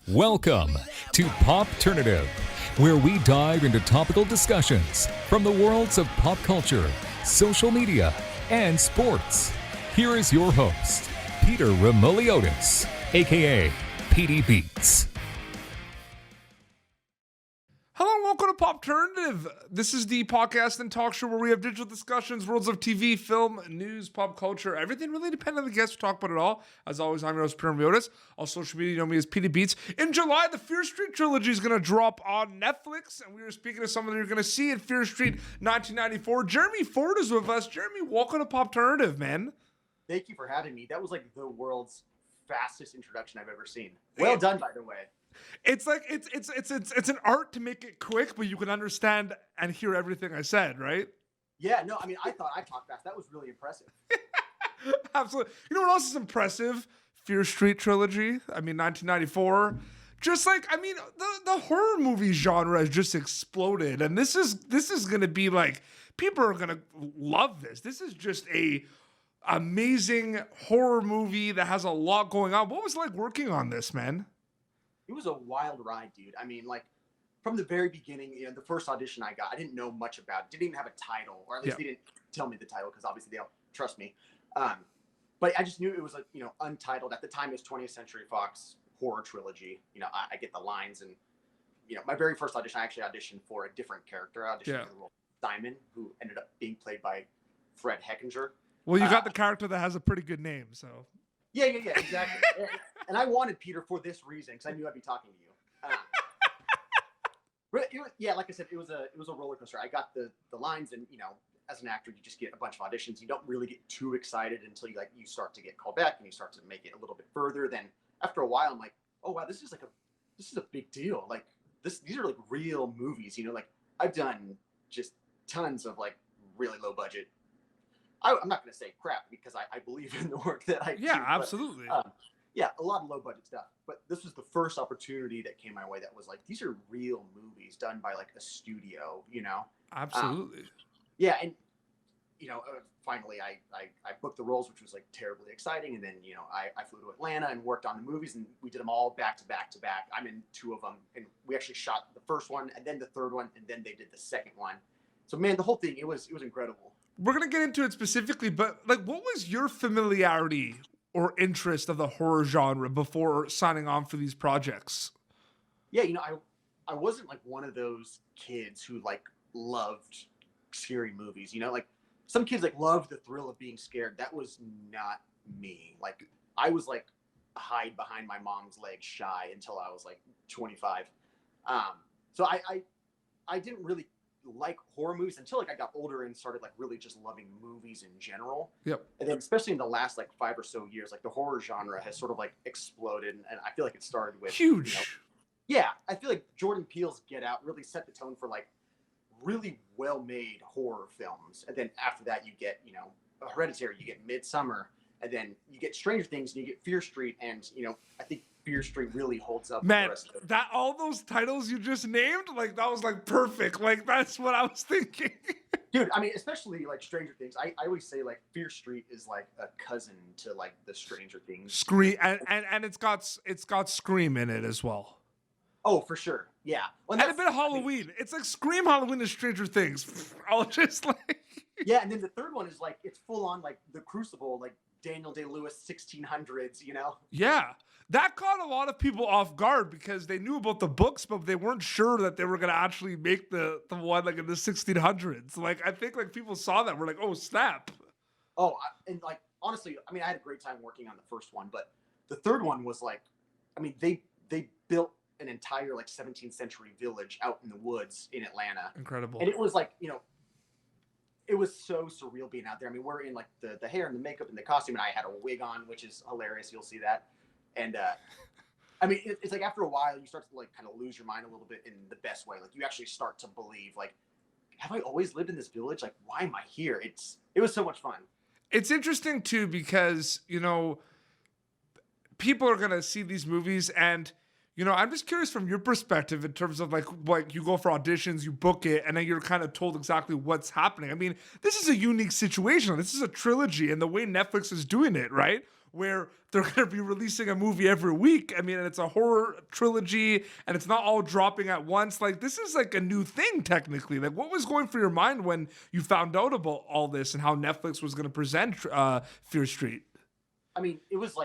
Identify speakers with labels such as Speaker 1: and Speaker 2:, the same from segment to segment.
Speaker 1: Welcome to Popternative, where we dive into topical discussions from the worlds of pop culture, social media, and sports. Here is your host, Peter Remoliotis, aka PD Beats.
Speaker 2: Hello and welcome to Popternative. This is the podcast and talk show where we have digital discussions, worlds of TV, film, news, pop culture, everything really depending on the guests. We talk about it all. As always, I'm your host, Peter Remoliotis. On social media, you know me as PD Beats. In July, the Fear Street Trilogy is going to drop on Netflix, and we were speaking to someone that you're going to see at Fear Street 1994. Jeremy Ford is with us. Jeremy, welcome to Popternative, man.
Speaker 3: Thank you for having me. That was like the world's fastest introduction I've ever seen. Well done, by the way.
Speaker 2: It's like it's an art to make it quick, but you can understand and hear everything I said, right?
Speaker 3: Yeah, no, I mean, I thought I talked fast. That was really impressive.
Speaker 2: Absolutely. You know what else is impressive? Fear Street Trilogy. I mean, 1994. Just like, I mean, the horror movie genre has just exploded, and this is gonna be like, people are gonna love this. This is just a amazing horror movie that has a lot going on. What was it like working on this, man?
Speaker 3: It was a wild ride, dude. I mean, like, from the very beginning, you know, the first audition I got, I didn't know much about it. Didn't even have a title, or at least they didn't tell me the title, because obviously they don't trust me. But I just knew it was, like, you know, untitled. At the time, it was 20th Century Fox horror trilogy. You know, I get the lines, and, you know, my very first audition, I actually auditioned for a different character. I auditioned for the role of Simon, who ended up being played by Fred Heckinger. Well,
Speaker 2: you got the character that has a pretty good name, so.
Speaker 3: Yeah, exactly. And I wanted Peter for this reason, because I knew I'd be talking to you. Like I said, it was a roller coaster. I got the lines, and, you know, as an actor, you just get a bunch of auditions. You don't really get too excited until you start to get called back, and you start to make it a little bit further. Then after a while, I'm like, oh wow, this is a big deal. Like these are like real movies. You know, like I've done just tons of like really low budget. I'm not going to say crap, because I believe in the work that I do.
Speaker 2: Yeah, absolutely.
Speaker 3: But, a lot of low budget stuff. But this was the first opportunity that came my way that was like, these are real movies done by like a studio, you know?
Speaker 2: Absolutely.
Speaker 3: And, you know, finally I booked the roles, which was like terribly exciting. And then, you know, I flew to Atlanta and worked on the movies, and we did them all back to back to back. I'm in two of them, and we actually shot the first one and then the third one, and then they did the second one. So man, the whole thing, it was incredible.
Speaker 2: We're going to get into it specifically, but like, what was your familiarity or interest of the horror genre before signing on for these projects?
Speaker 3: Yeah, you know, I wasn't like one of those kids who like loved scary movies, you know, like some kids like love the thrill of being scared. That was not me. Like I was like hide behind my mom's legs shy until I was like 25. So I didn't really like horror movies until like I got older and started like really just loving movies in general.
Speaker 2: Yep.
Speaker 3: And then especially in the last like 5 or so years, like the horror genre has sort of like exploded, and I feel like it started with
Speaker 2: huge.
Speaker 3: You know, I feel like Jordan Peele's Get Out really set the tone for like really well-made horror films. And then after that you get, you know, Hereditary, you get Midsummer, and then you get Stranger Things, and you get Fear Street, and you know, I think Fear Street really holds up.
Speaker 2: Man, that all those titles you just named, like that was like perfect. Like that's what I was thinking.
Speaker 3: Dude, I mean, especially like Stranger Things. I always say like Fear Street is like a cousin to like the Stranger Things.
Speaker 2: Scream, and it's got Scream in it as well.
Speaker 3: Oh, for sure. Yeah.
Speaker 2: Well, and a bit of Halloween. I mean, it's like Scream, Halloween, and Stranger Things. I'll just like.
Speaker 3: Yeah, and then the third one is like it's full on like The Crucible, like Daniel Day-Lewis 1600s, you know?
Speaker 2: Yeah. That caught a lot of people off guard because they knew about the books, but they weren't sure that they were going to actually make the one like in the 1600s. Like, I think like people saw that. We're like, oh, snap.
Speaker 3: Oh, and like, honestly, I mean, I had a great time working on the first one, but the third one was like, I mean, they built an entire like 17th century village out in the woods in Atlanta.
Speaker 2: Incredible.
Speaker 3: And it was like, you know, it was so surreal being out there. I mean, we're in like the hair and the makeup and the costume, and I had a wig on, which is hilarious. You'll see that. And I mean, it's like after a while, you start to like kind of lose your mind a little bit in the best way. Like you actually start to believe, like, have I always lived in this village? Like, why am I here? It was so much fun. It's
Speaker 2: interesting too, because, you know, people are going to see these movies, and, you know, I'm just curious from your perspective in terms of like you go for auditions, you book it, and then you're kind of told exactly what's happening. I mean, this is a unique situation. This is a trilogy, and the way Netflix is doing it, right? where they're going to be releasing a movie every week. I mean, and it's a horror trilogy and it's not all dropping at once. Like, this is like a new thing technically. Like, what was going through your mind when you found out about all this and how Netflix was going to present Fear Street?
Speaker 3: I mean, it was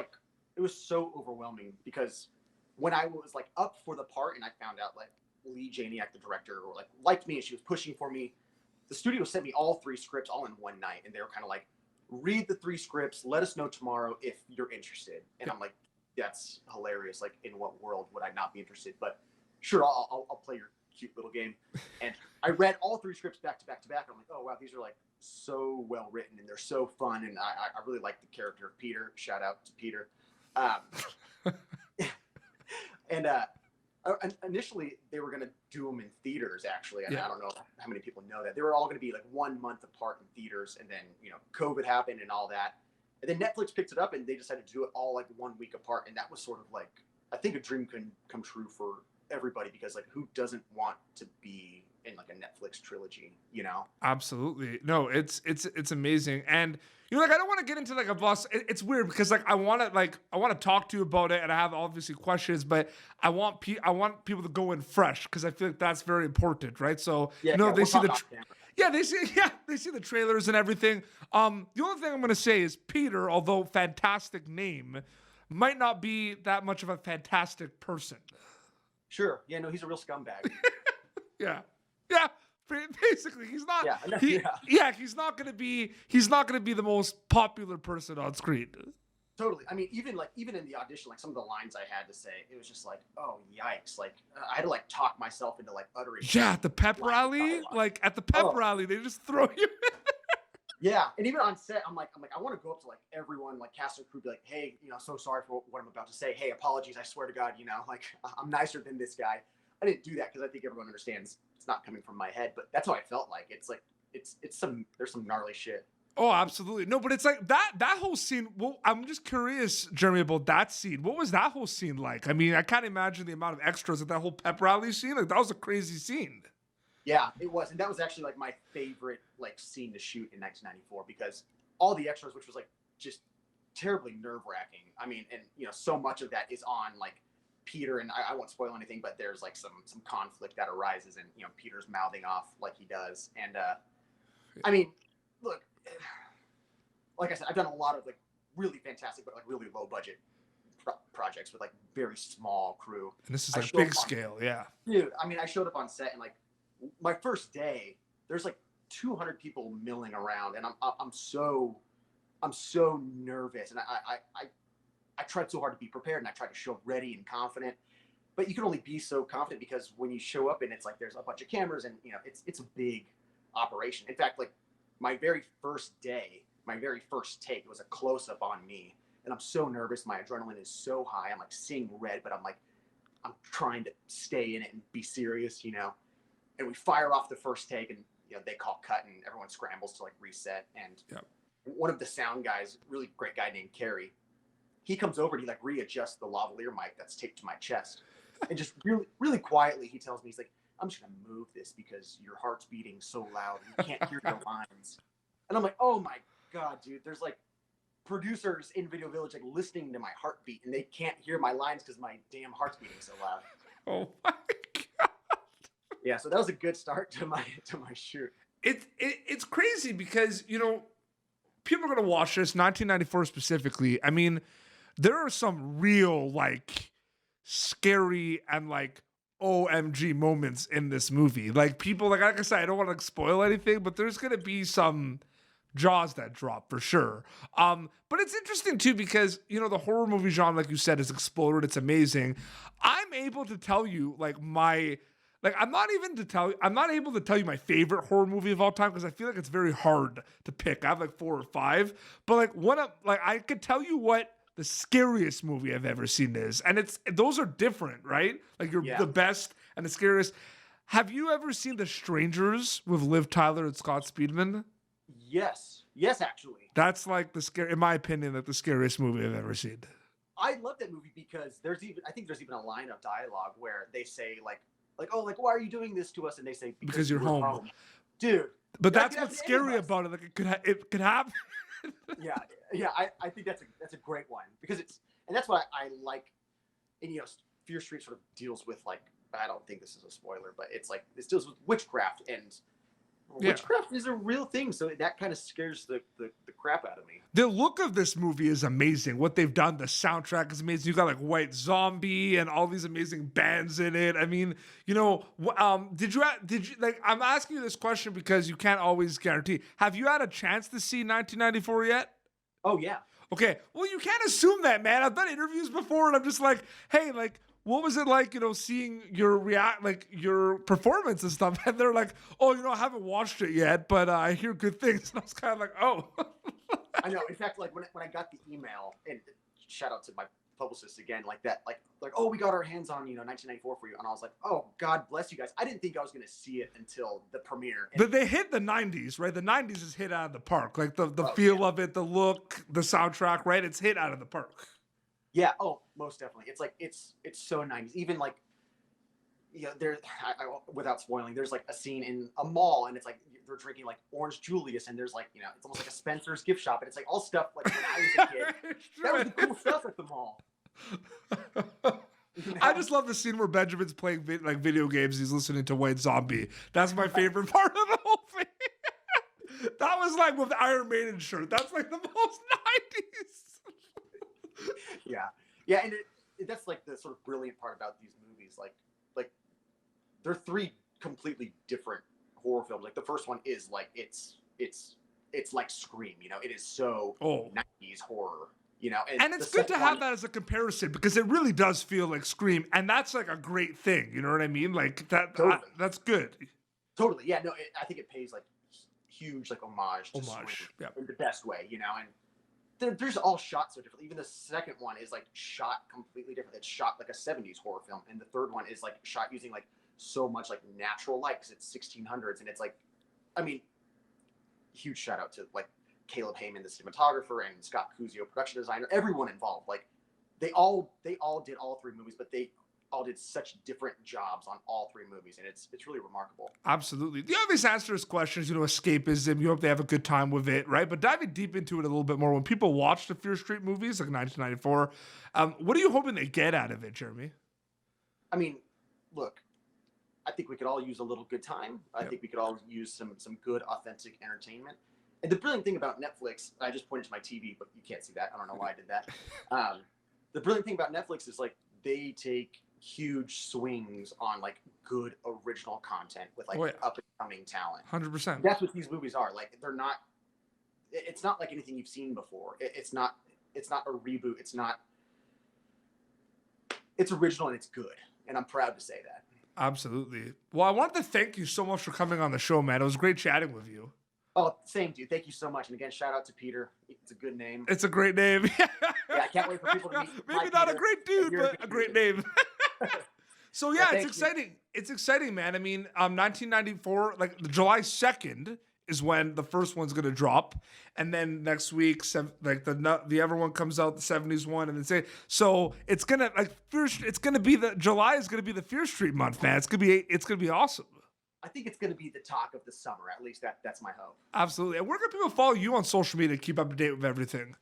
Speaker 3: so overwhelming because when I was like up for the part and I found out like Lee Janiak, the director, or like liked me and she was pushing for me, the studio sent me all 3 scripts all in one night, and they were kind of like, read the 3 scripts, let us know tomorrow if you're interested. And I'm like, that's hilarious. Like, in what world would I not be interested? But sure, I'll play your cute little game. And I read all 3 scripts back to back to back. I'm like, oh wow, these are like so well written and they're so fun. And I really like the character of Peter. Shout out to Peter. And initially they were going to do them in theaters, actually. And I don't know how many people know that. They were all going to be like 1 month apart in theaters. And then, COVID happened and all that. And then Netflix picked it up and they decided to do it all like 1 week apart. And that was sort of like, I think a dream can come true for everybody, because like, who doesn't want to be in like a Netflix trilogy,
Speaker 2: Absolutely. No, it's amazing. And like, I don't want to get into like a boss. It's weird because like I want to talk to you about it, and I have obviously questions, but I want people to go in fresh because I feel like that's very important, right? So they see they see the trailers and everything. The only thing I'm going to say is Peter, although fantastic name, might not be that much of a fantastic person.
Speaker 3: Sure. Yeah. No, he's a real scumbag.
Speaker 2: Yeah. Basically, he's not. He's not gonna be the most popular person on screen.
Speaker 3: Totally. I mean, even in the audition, like some of the lines I had to say, it was just like, oh yikes! Like I had to like talk myself into like uttering.
Speaker 2: Yeah, at the pep rally, like at the pep rally, they just throw you.
Speaker 3: Yeah, and even on set, I'm like, I want to go up to like everyone, like cast and crew, be like, hey, so sorry for what I'm about to say. Hey, apologies. I swear to God, like I'm nicer than this guy. I didn't do that because I think everyone understands it's not coming from my head, but that's how I felt like. It's like there's some gnarly shit.
Speaker 2: Oh, absolutely. No, but it's like that whole scene. Well, I'm just curious, Jeremy, about that scene. What was that whole scene like? I mean, I can't imagine the amount of extras at that whole pep rally scene. Like, that was a crazy scene.
Speaker 3: Yeah, it was. And that was actually like my favorite like scene to shoot in 1994, because all the extras, which was like just terribly nerve-wracking. I mean, and so much of that is on like Peter, and I won't spoil anything, but there's like some conflict that arises, and Peter's mouthing off like he does. And I mean, look, like I said, I've done a lot of like really fantastic but like really low budget projects with like very small crew.
Speaker 2: And this is like big scale,
Speaker 3: dude. I mean, I showed up on set, and like my first day, there's like 200 people milling around, and I'm so nervous, and I tried so hard to be prepared, and I tried to show ready and confident, but you can only be so confident because when you show up and it's like there's a bunch of cameras, and it's a big operation. In fact, like my very first day, my very first take, it was a close up on me, and I'm so nervous. My adrenaline is so high. I'm like seeing red, but I'm trying to stay in it and be serious, And we fire off the first take, and they call cut, and everyone scrambles to like reset. And one of the sound guys, really great guy named Kerry, he comes over and he like readjusts the lavalier mic that's taped to my chest, and just really, really quietly, he tells me, he's like, I'm just gonna move this because your heart's beating so loud you can't hear your lines. And I'm like, oh my God, dude, there's like producers in Video Village like listening to my heartbeat, and they can't hear my lines because my damn heart's beating so loud.
Speaker 2: Oh my God.
Speaker 3: Yeah, so that was a good start to my shoot.
Speaker 2: It's crazy because people are gonna watch this 1994 specifically. I mean, there are some real like scary and like OMG moments in this movie. Like, people, like I said, I don't want to like spoil anything, but there's gonna be some jaws that drop for sure. But it's interesting too because the horror movie genre, like you said, has exploded. It's amazing. I'm able to tell you like I'm not able to tell you my favorite horror movie of all time because I feel like it's very hard to pick. I have like 4 or 5, but I could tell you what the scariest movie I've ever seen is, and those are different, right? Like the best and the scariest. Have you ever seen The Strangers with Liv Tyler and Scott Speedman?
Speaker 3: Yes, actually.
Speaker 2: That's like in my opinion, like the scariest movie I've ever seen.
Speaker 3: I love that movie because I think there's even a line of dialogue where they say like, oh, like, why are you doing this to us? And they say, because
Speaker 2: you're home.
Speaker 3: Dude.
Speaker 2: But that's what's scary about it. Like, it could happen.
Speaker 3: Yeah. I think that's a great one because that's what I like. And Fear Street sort of deals with like, I don't think this is a spoiler, but it's like this deals with witchcraft, and witchcraft is a real thing. So that kind of scares the crap out of me.
Speaker 2: The look of this movie is amazing. What they've done, the soundtrack is amazing. You got like White Zombie and all these amazing bands in it. I mean, did you like? I'm asking you this question because you can't always guarantee. Have you had a chance to see 1994 yet?
Speaker 3: Oh yeah.
Speaker 2: Okay. Well, you can't assume that, man. I've done interviews before, and I'm just like, hey, like, what was it like, seeing your performance and stuff? And they're like, oh, I haven't watched it yet, but I hear good things. And I was kind of like, oh.
Speaker 3: I know. In fact, like when I got the email, and shout out to my publicist again, like that, like, oh, we got our hands on, 1994 for you. And I was like, oh, God bless you guys. I didn't think I was going to see it until the premiere.
Speaker 2: But they hit the 90s, right? The 90s is hit out of the park. Like the feel of it, the look, the soundtrack, right? It's hit out of the park.
Speaker 3: Yeah. Oh, most definitely. It's like, it's so 90s. Even like, without spoiling, there's like a scene in a mall, and it's like they're drinking like Orange Julius, and there's like, it's almost like a Spencer's gift shop, and it's like all stuff like when I was a kid. That was the cool stuff at the mall.
Speaker 2: I just love the scene where Benjamin's playing video games. He's listening to White Zombie. That's my favorite part of the whole thing. That was like with the Iron Maiden shirt. That's like the most 90s.
Speaker 3: Yeah, and that's like the sort of brilliant part about these movies. Like they're three completely different horror films. Like the first one is like it's like Scream. It is so 90s horror.
Speaker 2: And it's good to have that as a comparison because it really does feel like Scream, and that's like a great thing. You know what I mean? Like that. Totally. That's good.
Speaker 3: Totally. Yeah. No, I think it pays like huge like homage to Scream in the best way. And there's all shot so different. Even the second one is like shot completely different. It's shot like a 70s horror film, and the third one is like shot using like so much like natural light because it's 1600s, and it's like, I mean, huge shout out to like Caleb Heyman, the cinematographer, and Scott Cuzio, production designer, everyone involved. Like they all did all three movies, but they all did such different jobs on all three movies, and it's really remarkable. Absolutely.
Speaker 2: The obvious answer to this question is, escapism. You hope they have a good time with it, right? But diving deep into it a little bit more, when people watch the Fear Street movies, like 1994, what are you hoping they get out of it, Jeremy?
Speaker 3: I mean, look, I think we could all use a little good time. I think we could all use some good, authentic entertainment. And the brilliant thing about Netflix, I just pointed to my TV, but you can't see that. I don't know why I did that. The brilliant thing about Netflix is like they take huge swings on like good original content with like up and coming talent.
Speaker 2: 100%.
Speaker 3: That's what these movies are. Like it's not like anything you've seen before. It's not a reboot. It's original and it's good. And I'm proud to say that.
Speaker 2: Absolutely. Well, I wanted to thank you so much for coming on the show, man. It was great chatting with you.
Speaker 3: Oh, same, dude. Thank you so much. And again, shout out to Peter. It's a good name.
Speaker 2: It's a great name.
Speaker 3: Yeah, I can't wait for people to meet.
Speaker 2: Maybe not Peter, a great dude, but a great name. So yeah, it's exciting. You. It's exciting, man. I mean, 1994, like July 2nd is when the first one's gonna drop, and then next week, like the other one comes out, the 70s one, and then so it's gonna be July is gonna be the Fear Street month, man. It's gonna be awesome.
Speaker 3: I think it's going to be the talk of the summer. At least that's my hope.
Speaker 2: Absolutely. And where can people follow you on social media to keep up to date with everything?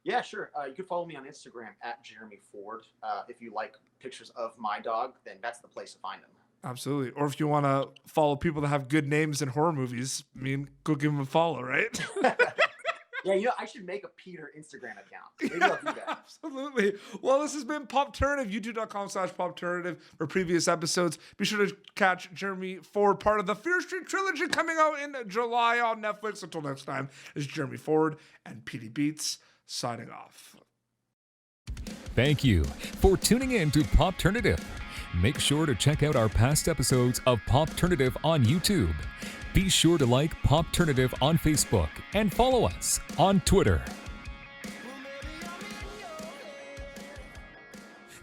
Speaker 3: Yeah, sure. You can follow me on Instagram at Jeremy Ford. If you like pictures of my dog, then that's the place to find them.
Speaker 2: Absolutely. Or if you want to follow people that have good names in horror movies, go give them a follow, right?
Speaker 3: Yeah, I should make a Peter Instagram account. Maybe I'll do that.
Speaker 2: Absolutely. Well, this has been Popternative, youtube.com/Popternative for previous episodes. Be sure to catch Jeremy Ford, part of the Fear Street Trilogy, coming out in July on Netflix. Until next time, it's Jeremy Ford and PD Beats signing off.
Speaker 1: Thank you for tuning in to Popternative. Make sure to check out our past episodes of Popternative on YouTube. Be sure to like Popternative on Facebook and follow us on Twitter.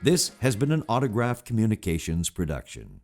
Speaker 4: This has been an Autograph Communications production.